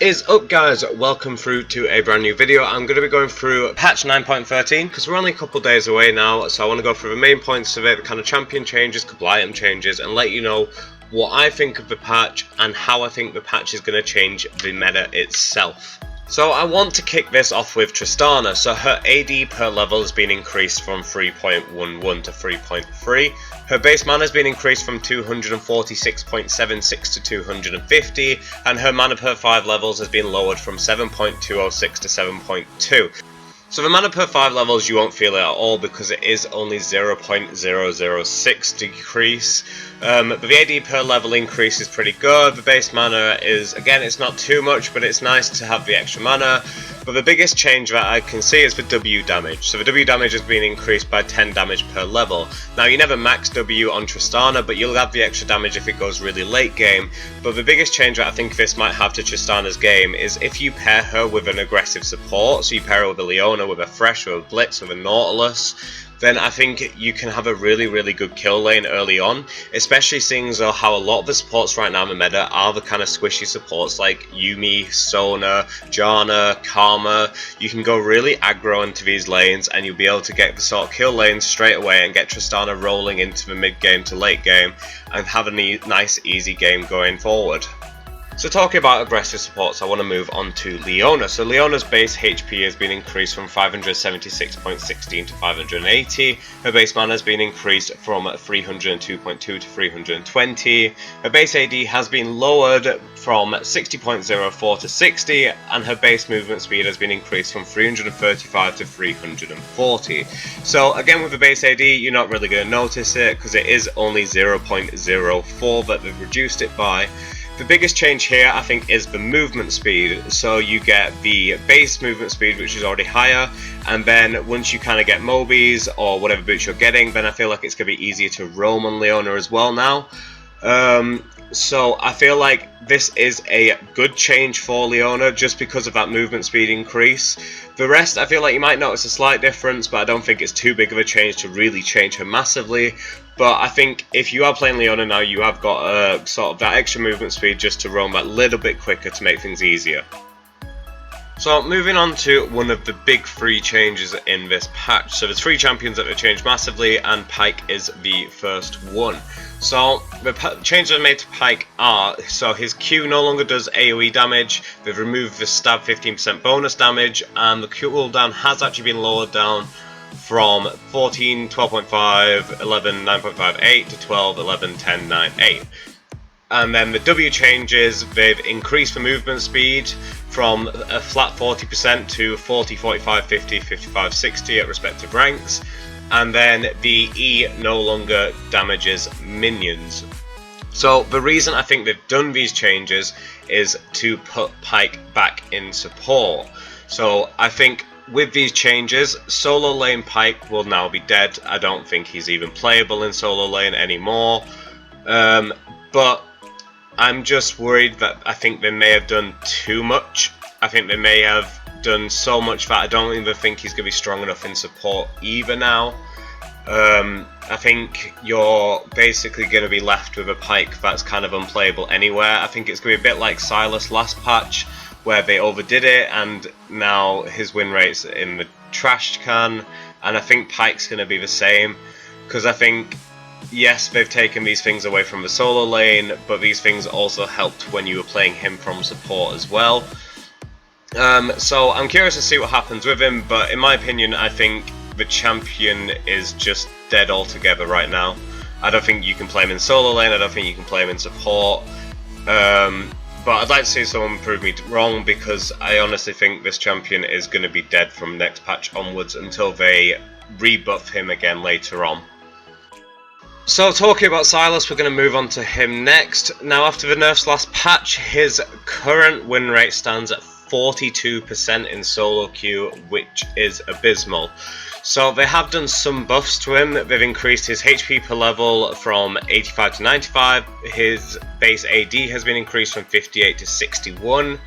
What is up, guys? Welcome through to a brand new video. I'm going to be going through patch 9.13 because we're only a couple days away now, so I want to go through the main points of it, the kind of champion changes, couple item changes, and let you know what I think of the patch and how I think the patch is going to change the meta itself. So I want to kick this off with Tristana. So her AD per level has been increased from 3.11 to 3.3. Her base mana has been increased from 246.76 to 250, and her mana per 5 levels has been lowered from 7.206 to 7.2. So the mana per 5 levels you won't feel it at all because it is only 0.006 decrease. But the AD per level increase is pretty good. The base mana is, again, it's not too much, but it's nice to have the extra mana. But the biggest change that I can see is the W damage. So the W damage has been increased by 10 damage per level. Now you never max W on Tristana, but you'll have the extra damage if it goes really late game. But the biggest change that I think this might have to Tristana's game is if you pair her with an aggressive support. So you pair her with a Leona, with a Fresh, with a Blitz, with a Nautilus, then I think you can have a really good kill lane early on, especially seeing as how a lot of the supports right now in the meta are the kind of squishy supports like Yuumi, Sona, Janna, Karma. You can go really aggro into these lanes and you'll be able to get the sort of kill lanes straight away and get Tristana rolling into the mid game to late game and have a nice easy game going forward. So talking about aggressive supports, I want to move on to Leona. So Leona's base HP has been increased from 576.16 to 580. Her base mana has been increased from 302.2 to 320. Her base AD has been lowered from 60.04 to 60, and her base movement speed has been increased from 335 to 340. So again, with the base AD, you're not really going to notice it because it is only 0.04 that they've reduced it by. The biggest change here, I think, is the movement speed. So you get the base movement speed, which is already higher, and then once you kind of get Mobies or whatever boots you're getting, then I feel like it's going to be easier to roam on Leona as well now. So I feel like this is a good change for Leona just because of that movement speed increase. The rest, I feel like you might notice a slight difference, but I don't think it's too big of a change to really change her massively. But I think if you are playing Leona now, you have got sort of that extra movement speed just to roam that little bit quicker to make things easier. So moving on to one of the big three changes in this patch. So there's three champions that have changed massively, and Pike is the first one. So the changes that are made to Pike are, so his Q no longer does AoE damage, they've removed the stab 15% bonus damage, and the cooldown has actually been lowered down from 14, 12.5, 11, 9.58 to 12, 11, 10, 9, 8. And then the W changes, they've increased the movement speed from a flat 40% to 40, 45, 50, 55, 60 at respective ranks. And then the E no longer damages minions. So the reason I think they've done these changes is to put Pike back in support. So I think with these changes, solo lane Pike will now be dead. I don't think he's even playable in solo lane anymore. But I'm just worried that I think they may have done too much. I think they may have done so much that I don't even think he's going to be strong enough in support either now. I think you're basically going to be left with a Pike that's kind of unplayable anywhere. I think it's going to be a bit like Silas last patch, where they overdid it and now his win rate's in the trash can, and I think Pike's going to be the same, because I think, yes, they've taken these things away from the solo lane, but these things also helped when you were playing him from support as well. So I'm curious to see what happens with him, but in my opinion, I think the champion is just dead altogether right now. I don't think you can play him in solo lane, I don't think you can play him in support. But I'd like to see someone prove me wrong, because I honestly think this champion is going to be dead from next patch onwards until they rebuff him again later on. So talking about Silas, we're going to move on to him next. Now after the nerfs last patch, his current win rate stands at 42% in solo queue, which is abysmal. So they have done some buffs to him. They've increased his HP per level from 85 to 95. His base AD has been increased from 58 to 61.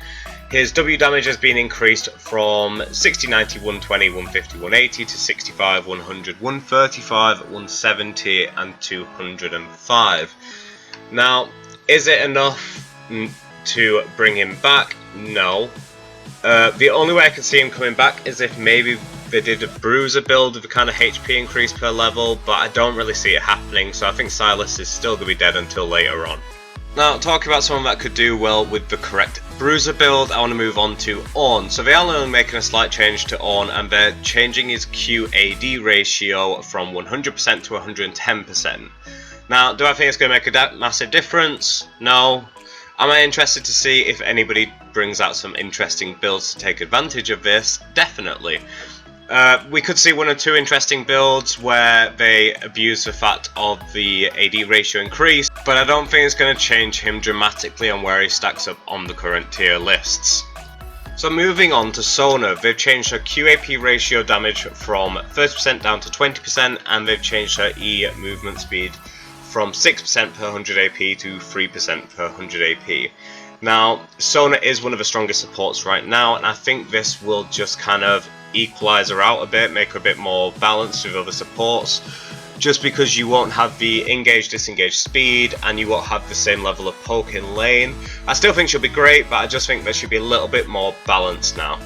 His W damage has been increased from 60, 90, 120, 150, 180 to 65, 100, 135, 170 and 205. Now, is it enough? to bring him back? No. The only way I can see him coming back is if maybe they did a bruiser build with a kind of HP increase per level, but I don't really see it happening, so I think Silas is still going to be dead until later on. Now, talking about someone that could do well with the correct bruiser build, I want to move on to Ornn. So they are only making a slight change to Ornn, and they're changing his QAD ratio from 100% to 110%. Now, do I think it's going to make a massive difference? No. Am I interested to see if anybody brings out some interesting builds to take advantage of this? Definitely. We could see one or two interesting builds where they abuse the fact of the AD ratio increase, but I don't think it's going to change him dramatically on where he stacks up on the current tier lists. So moving on to Sona, they've changed her QAP ratio damage from 30% down to 20%, and they've changed her E movement speed from 6% per 100 AP to 3% per 100 AP. Now, Sona is one of the strongest supports right now, and I think this will just kind of equalize her out a bit, make her a bit more balanced with other supports, just because you won't have the engage-disengage speed and you won't have the same level of poke in lane. I still think she'll be great, but I just think there should be a little bit more balanced now.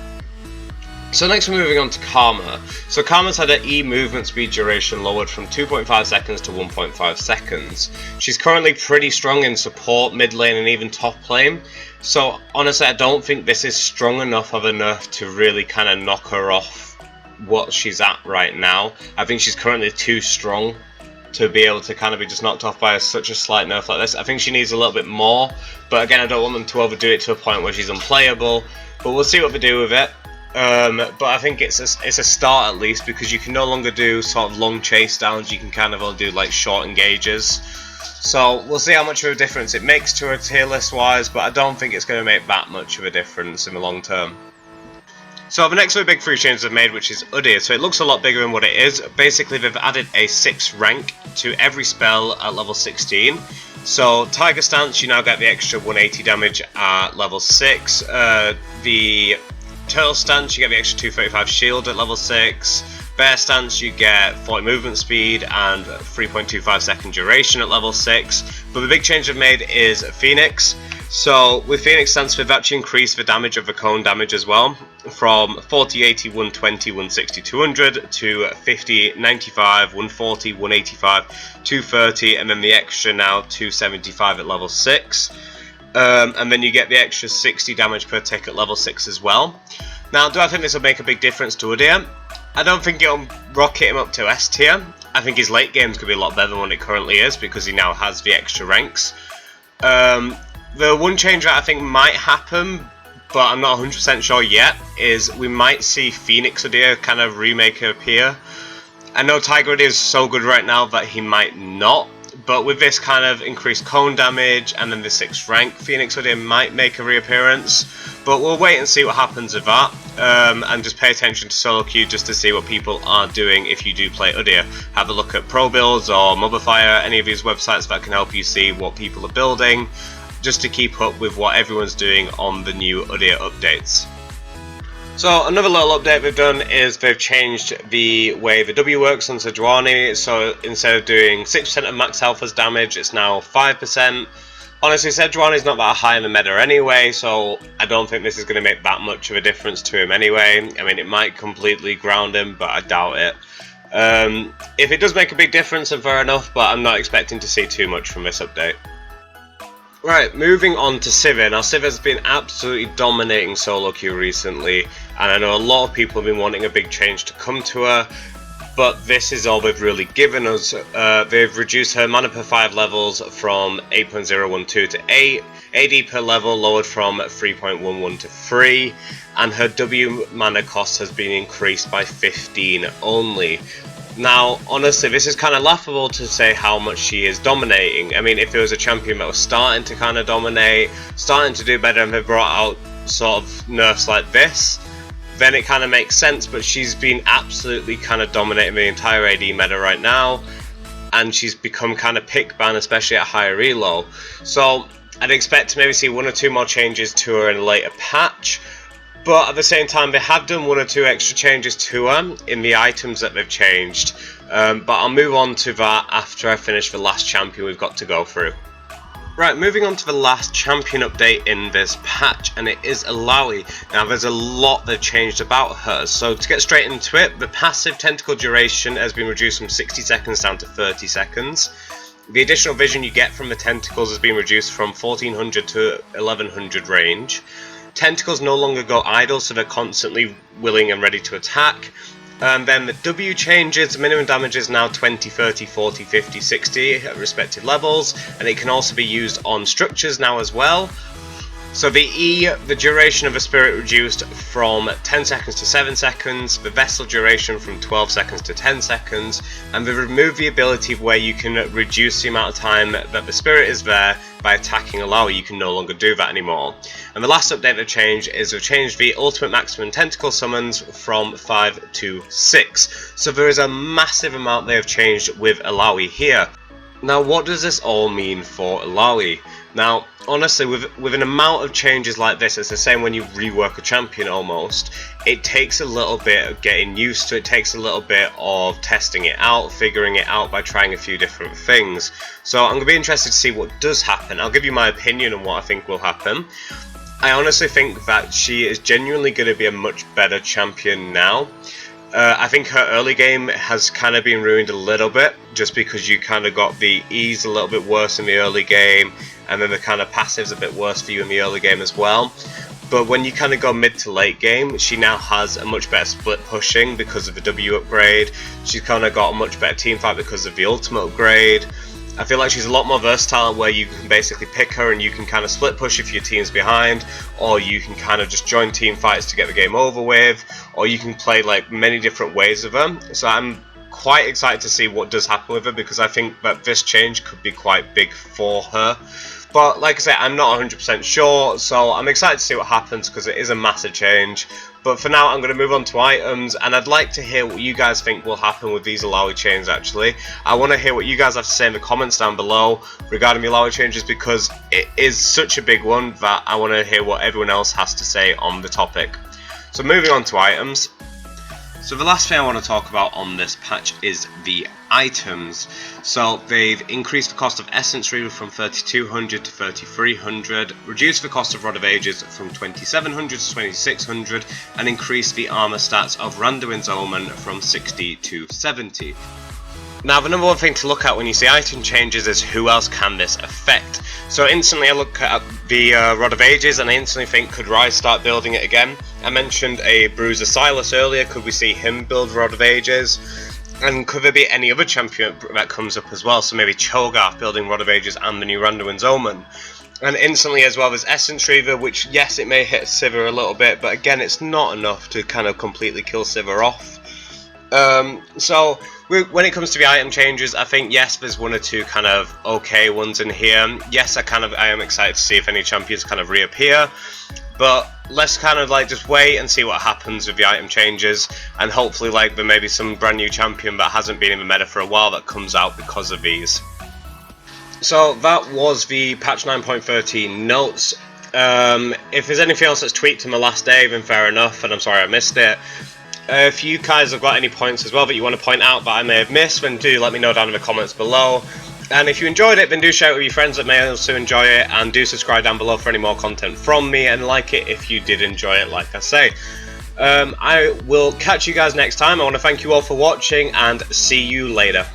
So next we're moving on to Karma. So Karma's had her E movement speed duration lowered from 2.5 seconds to 1.5 seconds. She's currently pretty strong in support, mid lane and even top lane. So honestly, I don't think this is strong enough of a nerf to really kind of knock her off what she's at right now. I think she's currently too strong to be able to kind of be just knocked off by such a slight nerf like this. I think she needs a little bit more, but again, I don't want them to overdo it to a point where she's unplayable. But we'll see what they do with it. But I think it's a start at least, because you can no longer do sort of long chase downs. You can kind of only do like short engages. So we'll see how much of a difference it makes to her tier list wise, but I don't think it's going to make that much of a difference in the long term. So the next of the big three changes I've made, which is udyr. So it looks a lot bigger than what it is. Basically, they've added a 6 rank to every spell at level 16. So Tiger Stance, you now get the extra 180 damage at level 6. The Turtle Stance, you get the extra 235 shield at level 6. Bear Stance, you get 40 movement speed and 3.25 second duration at level 6. But the big change I've made is Phoenix. So with Phoenix Stance, we've actually increased the damage of the cone damage as well, from 40, 80, 120, 160, 200 to 50, 95, 140, 185, 230, and then the extra now 275 at level 6. And then you get the extra 60 damage per tick at level 6 as well. Now, do I think this will make a big difference to udyr? I don't think it'll rocket him up to S tier. I think his late game's going to be a lot better than what it currently is, because he now has the extra ranks. The one change that I think might happen, but I'm not 100% sure yet, is we might see Phoenix udyr kind of remake appear. I know Tiger udyr is so good right now that he might not, but with this kind of increased cone damage and then the 6th rank, Phoenix udyr might make a reappearance. But we'll wait and see what happens with that, and just pay attention to solo queue just to see what people are doing if you do play udyr. Have a look at Pro Builds or Mobifire, any of these websites that can help you see what people are building, just to keep up with what everyone's doing on the new udyr updates. So another little update they've done is they've changed the way the W works on Sejuani. So instead of doing 6% of max alpha's damage, it's now 5%. Honestly, Sejuani's not that high in the meta anyway, so I don't think this is going to make that much of a difference to him anyway. I mean, it might completely ground him, but I doubt it. If it does make a big difference, then fair enough, but I'm not expecting to see too much from this update. Right, moving on to Sivir. Now, Sivir's been absolutely dominating solo queue recently, and I know a lot of people have been wanting a big change to come to her, but this is all they've really given us. They've reduced her mana per 5 levels from 8.012 to 8, AD per level lowered from 3.11 to 3, and her W mana cost has been increased by 15 only. Now, honestly, this is kind of laughable to say how much she is dominating. I mean, if there was a champion that was starting to kind of dominate, starting to do better, and they brought out sort of nerfs like this, then it kind of makes sense, but she's been absolutely kind of dominating the entire AD meta right now, and she's become kind of pick ban, especially at higher elo. So I'd expect to maybe see 1 or 2 more changes to her in a later patch, but at the same time they have done 1 or 2 extra changes to her in the items that they've changed, but I'll move on to that after I finish the last champion we've got to go through. Right, moving on to the last champion update in this patch, and it is Illaoi. Now, there's a lot that changed about her, so to get straight into it, the passive tentacle duration has been reduced from 60 seconds down to 30 seconds. The additional vision you get from the tentacles has been reduced from 1400 to 1100 range. Tentacles no longer go idle, so they're constantly willing and ready to attack. And then the W changes, minimum damage is now 20, 30, 40, 50, 60 at respective levels, and it can also be used on structures now as well. So the E, the duration of a spirit reduced from 10 seconds to 7 seconds, the vessel duration from 12 seconds to 10 seconds, and they remove the ability where you can reduce the amount of time that the spirit is there by attacking Illaoi. You can no longer do that anymore. And the last update they've changed is they've changed the ultimate maximum tentacle summons from 5 to 6. So there is a massive amount they have changed with Illaoi here. Now, what does this all mean for Illaoi? Now, honestly, with an amount of changes like this, it's the same when you rework a champion almost. It takes a little bit of getting used to it, takes a little bit of testing it out, figuring it out by trying a few different things. So I'm going to be interested to see what does happen. I'll give you my opinion on what I think will happen. I honestly think that she is genuinely going to be a much better champion now. I think her early game has kind of been ruined a little bit, just because you kind of got the E's a little bit worse in the early game, and then the kind of passives a bit worse for you in the early game as well. But when you kind of go mid to late game, she now has a much better split pushing because of the W upgrade. She's kind of got a much better team fight because of the ultimate upgrade. I feel like she's a lot more versatile, where you can basically pick her and you can kind of split push if your team's behind, or you can kind of just join team fights to get the game over with, or you can play like many different ways of her. So I'm quite excited to see what does happen with her, because I think that this change could be quite big for her. But like I said, I'm not 100% sure, so I'm excited to see what happens, because it is a massive change. But for now, I'm going to move on to items, and I'd like to hear what you guys think will happen with these Illaoi changes actually. I want to hear what you guys have to say in the comments down below regarding the Illaoi changes, because it is such a big one that I want to hear what everyone else has to say on the topic. So moving on to items. So the last thing I want to talk about on this patch is the items. So they've increased the cost of Essence Reaver from 3200 to 3300, reduced the cost of Rod of Ages from 2700 to 2600, and increased the armor stats of Randuin's Omen from 60 to 70. Now, the number one thing to look at when you see item changes is who else can this affect. So instantly I look at the Rod of Ages and I instantly think, could Rise start building it again? I mentioned a Bruiser Silas earlier, could we see him build Rod of Ages? And could there be any other champion that comes up as well? So maybe Cho'Gath building Rod of Ages and the new Randuin's Omen. And instantly as well, there's Essence Reaver, which yes, it may hit Sivir a little bit, but again, it's not enough to kind of completely kill Sivir off. So when it comes to the item changes, I think yes, there's one or two kind of okay ones in here. Yes, I am excited to see if any champions kind of reappear, but let's kind of like just wait and see what happens with the item changes, and hopefully like there may be some brand new champion that hasn't been in the meta for a while that comes out because of these. So that was the patch 9.13 notes. If there's anything else that's tweaked in the last day, then fair enough, and I'm sorry I missed it. If you guys have got any points as well that you want to point out that I may have missed, then do let me know down in the comments below. And if you enjoyed it, then do share it with your friends that may also enjoy it, and do subscribe down below for any more content from me, and like it if you did enjoy it, like I say. I will catch you guys next time. I want to thank you all for watching, and see you later.